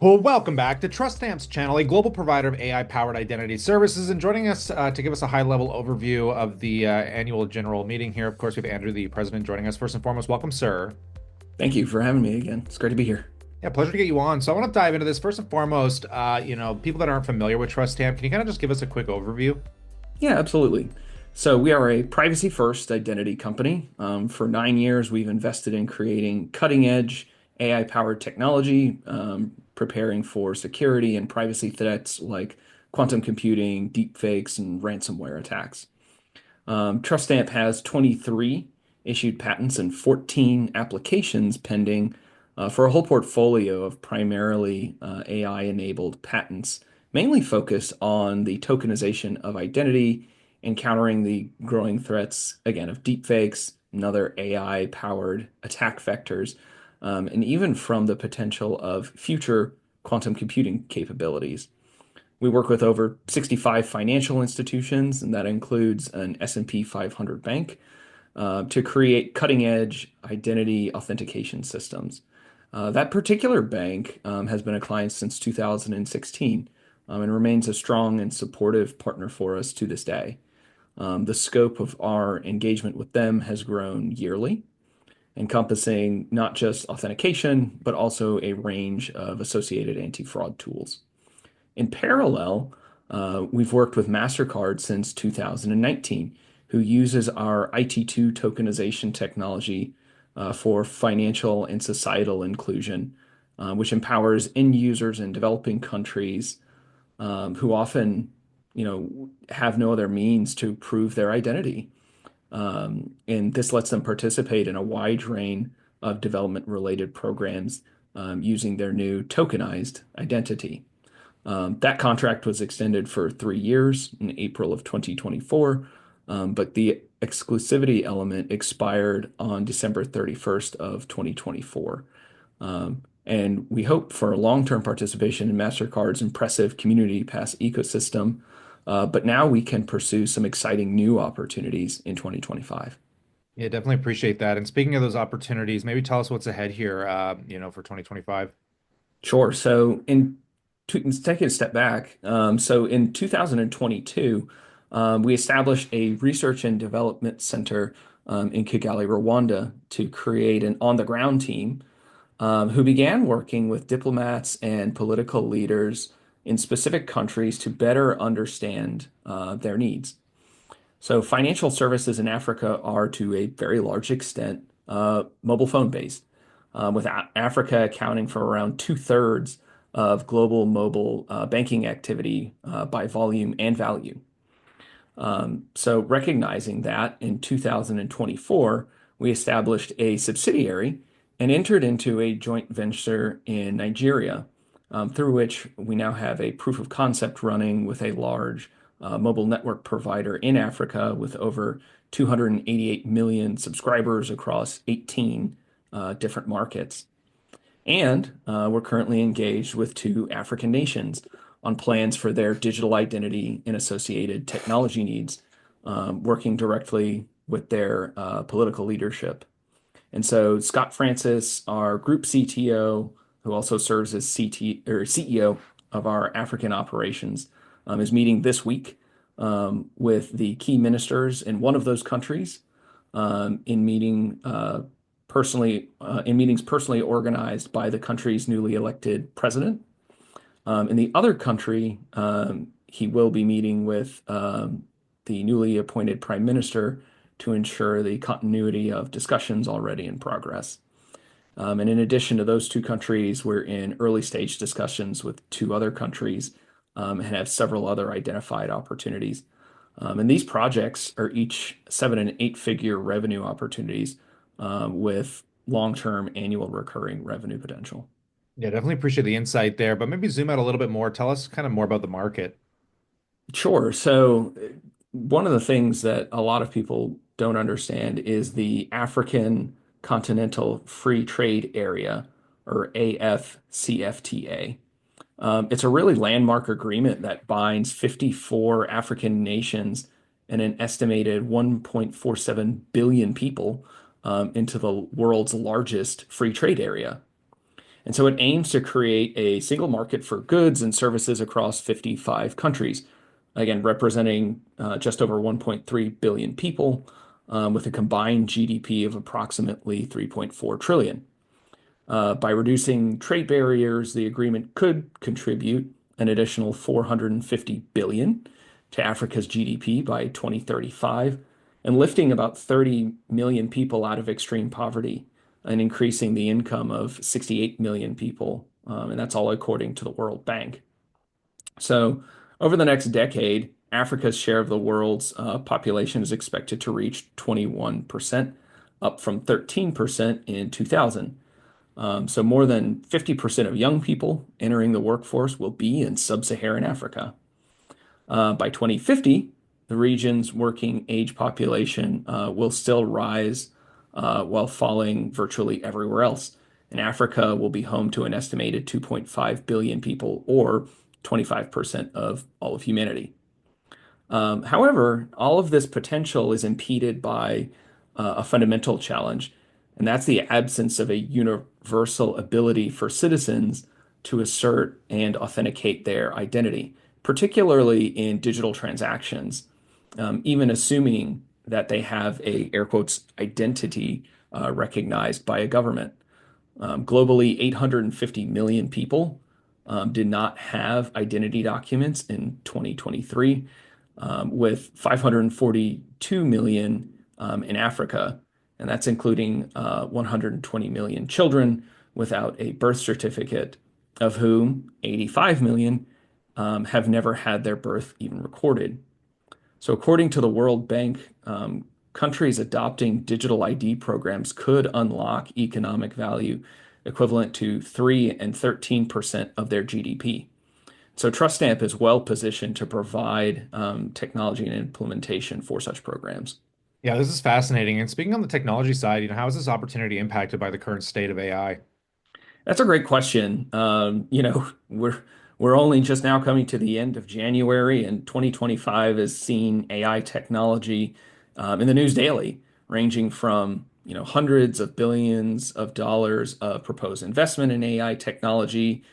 Well, welcome back to Trust Stamp's channel, a global provider of AI-powered identity services. And joining us to give us a high-level overview of the annual general meeting here, of course, we have Andrew, the president, joining us. First and foremost, welcome, sir. Thank you for having me again. It's great to be here. Yeah, pleasure to get you on. So I want to dive into this. First and foremost, people that aren't familiar with Trust Stamp, can you kind of just give us a quick overview? Yeah, absolutely. So we are a privacy-first identity company. For 9 years, we've invested in creating cutting-edge AI-powered technology, preparing for security and privacy threats like quantum computing, deepfakes, and ransomware attacks. TrustStamp has 23 issued patents and 14 applications pending for a whole portfolio of primarily AI-enabled patents, mainly focused on the tokenization of identity and countering the growing threats, again, of deepfakes and other AI-powered attack vectors, and even from the potential of future quantum computing capabilities. We work with over 65 financial institutions, and that includes an S&P 500 bank, to create cutting-edge identity authentication systems. That particular bank has been a client since 2016 and remains a strong and supportive partner for us to this day. The scope of our engagement with them has grown yearly, encompassing not just authentication, but also a range of associated anti-fraud tools. In parallel, we've worked with MasterCard since 2019, who uses our IT2 tokenization technology for financial and societal inclusion, which empowers end users in developing countries who often, have no other means to prove their identity. And this lets them participate in a wide range of development-related programs using their new tokenized identity. That contract was extended for 3 years in April of 2024, but the exclusivity element expired on December 31st of 2024. And we hope for long-term participation in MasterCard's impressive Community Pass ecosystem, but now we can pursue some exciting new opportunities in 2025. Yeah, definitely appreciate that. And speaking of those opportunities, maybe tell us what's ahead here, for 2025. Sure. Let's take a step back. So in 2022, we established a research and development center in Kigali, Rwanda, to create an on-the-ground team who began working with diplomats and political leaders in specific countries to better understand their needs. So financial services in Africa are to a very large extent mobile phone based, with Africa accounting for around two-thirds of global mobile banking activity by volume and value. So recognizing that in 2024, we established a subsidiary and entered into a joint venture in Nigeria, through which we now have a proof of concept running with a large mobile network provider in Africa with over 288 million subscribers across 18 different markets. And we're currently engaged with two African nations on plans for their digital identity and associated technology needs, working directly with their political leadership. And so Scott Francis, our group CTO, who also serves as CEO of our African operations, is meeting this week with the key ministers in one of those countries in meetings personally organized by the country's newly elected president. In the other country, he will be meeting with the newly appointed prime minister to ensure the continuity of discussions already in progress. And in addition to those two countries, we're in early stage discussions with two other countries and have several other identified opportunities. And these projects are each 7 and 8 figure revenue opportunities with long-term annual recurring revenue potential. Yeah, definitely appreciate the insight there, but maybe zoom out a little bit more. Tell us kind of more about the market. Sure. So one of the things that a lot of people don't understand is the African Continental Free Trade Area, or AFCFTA. It's a really landmark agreement that binds 54 African nations and an estimated 1.47 billion people into the world's largest free trade area. And so it aims to create a single market for goods and services across 55 countries, again, representing just over 1.3 billion people with a combined GDP of approximately 3.4 trillion. By reducing trade barriers, the agreement could contribute an additional 450 billion to Africa's GDP by 2035 and lifting about 30 million people out of extreme poverty and increasing the income of 68 million people. And that's all according to the World Bank. So, over the next decade, Africa's share of the world's population is expected to reach 21%, up from 13% in 2000. So more than 50% of young people entering the workforce will be in sub-Saharan Africa. By 2050, the region's working age population will still rise while falling virtually everywhere else. And Africa will be home to an estimated 2.5 billion people, or 25% of all of humanity. However, all of this potential is impeded by a fundamental challenge, and that's the absence of a universal ability for citizens to assert and authenticate their identity, particularly in digital transactions, even assuming that they have a air quotes identity recognized by a government. Globally, 850 million people did not have identity documents in 2023, with 542 million in Africa, and that's including 120 million children without a birth certificate, of whom 85 million have never had their birth even recorded. So, according to the World Bank, countries adopting digital ID programs could unlock economic value equivalent to 3 and 13% of their GDP. So, TrustStamp is well positioned to provide technology and implementation for such programs. Yeah, this is fascinating. And speaking on the technology side, how is this opportunity impacted by the current state of AI? That's a great question. We're only just now coming to the end of January, and 2025 has seen AI technology in the news daily, ranging from hundreds of billions of dollars of proposed investment in AI technology,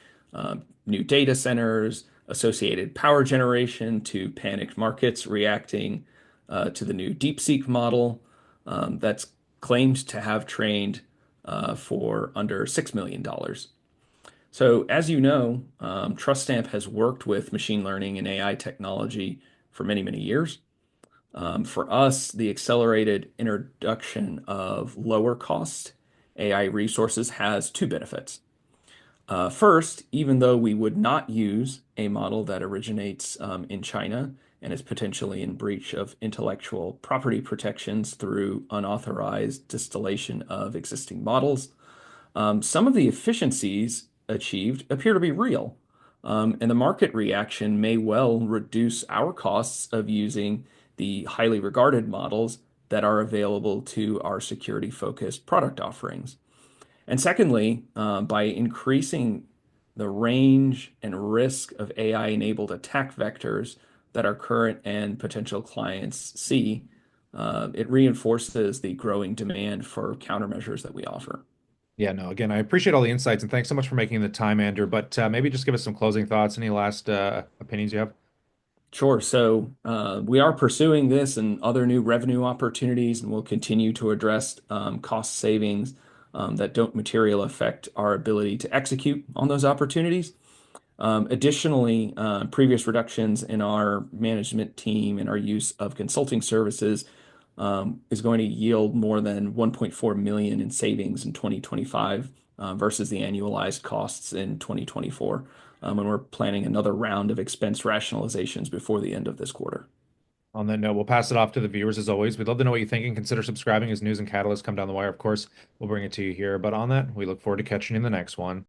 new data centers, associated power generation, to panicked markets reacting to the new DeepSeek model that's claimed to have trained for under $6 million. So, as you know, TrustStamp has worked with machine learning and AI technology for many, many years. For us, the accelerated introduction of lower cost AI resources has two benefits. First, even though we would not use a model that originates in China and is potentially in breach of intellectual property protections through unauthorized distillation of existing models, some of the efficiencies achieved appear to be real, and the market reaction may well reduce our costs of using the highly regarded models that are available to our security-focused product offerings. And secondly, by increasing the range and risk of AI-enabled attack vectors that our current and potential clients see, it reinforces the growing demand for countermeasures that we offer. Yeah, no, again, I appreciate all the insights and thanks so much for making the time, Andrew. But maybe just give us some closing thoughts. Any last opinions you have? Sure. So we are pursuing this and other new revenue opportunities, and we'll continue to address cost savings that don't materially affect our ability to execute on those opportunities. Additionally, previous reductions in our management team and our use of consulting services is going to yield more than 1.4 million in savings in 2025 versus the annualized costs in 2024. And we're planning another round of expense rationalizations before the end of this quarter. On that note, we'll pass it off to the viewers as always. We'd love to know what you think and consider subscribing as news and catalysts come down the wire. Of course, we'll bring it to you here. But on that, we look forward to catching you in the next one.